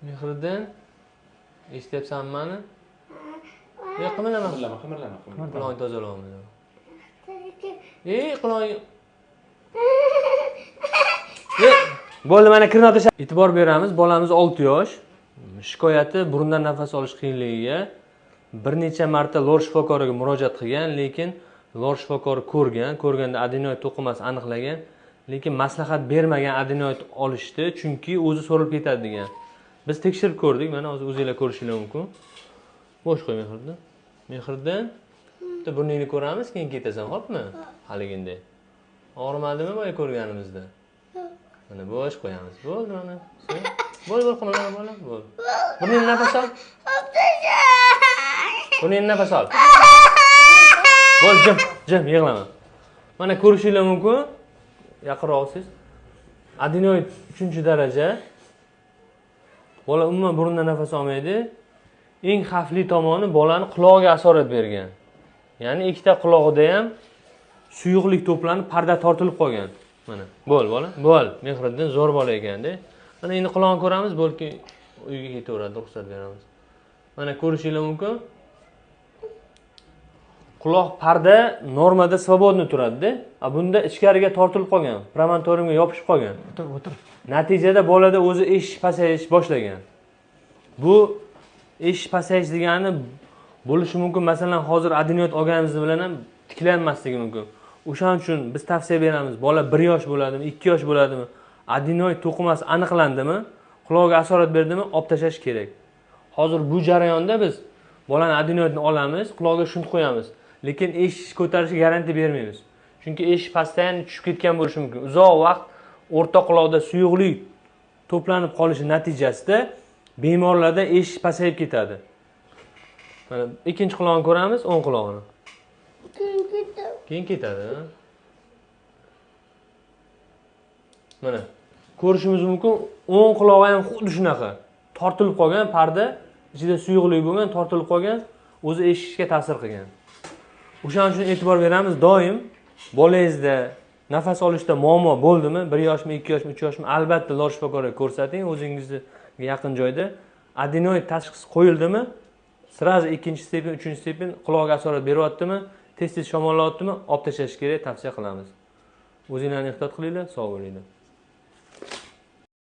Mehriddin, eshityapsanmi meni? Qimirlama. Quloqni tozalayapman. Quloqni. Bo'ldi, mana kirni o'tash. E'tibor beramiz, bolamiz 6 yosh. Shikoyati burundan nafas olish qiyinligiga bir necha marta lor shifokoriga murojaat qilgan, lekin lor shifokori ko'rganda adenoid to'qimasi aniqlagan, lekin maslahat bermagan adenoid olishdi, chunki o'zi so'rilib ketadi degan. Biz tekshirib ko'rdik, mana hozir o'zingizlar ko'rishingiz mumkin. Bo'sh qo'y Mehriddin. Mehriddin, bitta burningni ko'ramiz, keyin ketasan, xo'pmi? Haliginday. Og'rimadimi boya ko'rganimizda? Mana bo'sh qo'yamiz. Bo'ldi mana. Bo'l, qimirlama bola, bo'l. Burningni nafas ol. Burningni nafas ol. Bo'l, jim, yig'lama. Mana ko'rishingiz mumkin. Yaqinroq olsiz. Adenoid 3-daraja. Bola umuman burundan nafas olmaydi. Eng xavfli tomoni bolani qulog'iga asorat bergan. Ya'ni ikkita qulog'ida ham suyuqlik to'planib, parda tortilib qolgan. Mana, bo'l bola, bo'l. Mehriddin zo'r bola ekan-da. Mana endi qulog'ini ko'ramiz, balki uyga ketaveradi, ruxsat beramiz. Mana ko'rishingiz mumkin. Quloq parda normada svobodni turadi-da. Bunda ichkariga tortilib qolgan, promontoriumga yopishib qolgan. O'tir. Natijada bolada o'zi eshish pasayish boshlagan. Bu eshish pasayish degani bo'lishi mumkin. Masalan, hozir adenoid olganimiz bilan ham tiklanmasligi mumkin. O'shaning uchun biz tavsiya beramiz. Bola 1 yosh bo'ladimi, 2 yosh bo'ladimi, adenoid to'qimasi aniqlandimi, quloqiga asorat berdimi, olib tashlash kerak. Hozir bu jarayonda biz bolani adenoidni olamiz, quloqiga shunt qo'yamiz, lekin eshish ko'tarishga garantiya bermaymiz. Chunki eshish pastdan tushib ketgan bo'lishi mumkin. Uzoq vaqt o'rta quloqda suyuqlik to'planib qolishi natijasida bemorlarda eshish pasayib ketadi. Mana ikkinchi quloqni ko'ramiz, o'ng quloqni. Keyin ketadi. Mana ko'rishimiz mumkin, o'ng qulog'i ham xuddi shunaqa. Tortilib qolgan, parda ichida suyuqlik bo'lgan, tortilib qolgan, o'zi eshitishga ta'sir qilgan. O'shaning uchun e'tibor beramiz, doim bolangizda nafas olishda muammo bo'ldimi, 1 yoshmi, 2 yoshmi, 3 yoshmi, albatta lor shifokoriga ko'rsating, o'zingizga yaqin joyda. Adenoid tashxisi qo'yildimi, sirazi 2-stepen, 3-stepen quloqqa asorat beryaptimi, tez-tez shamollayaptimi, olib tashlash kerak, tavsiya qilamiz. O'zinglarni ehtiyot qilinglar, sog' bo'linglar.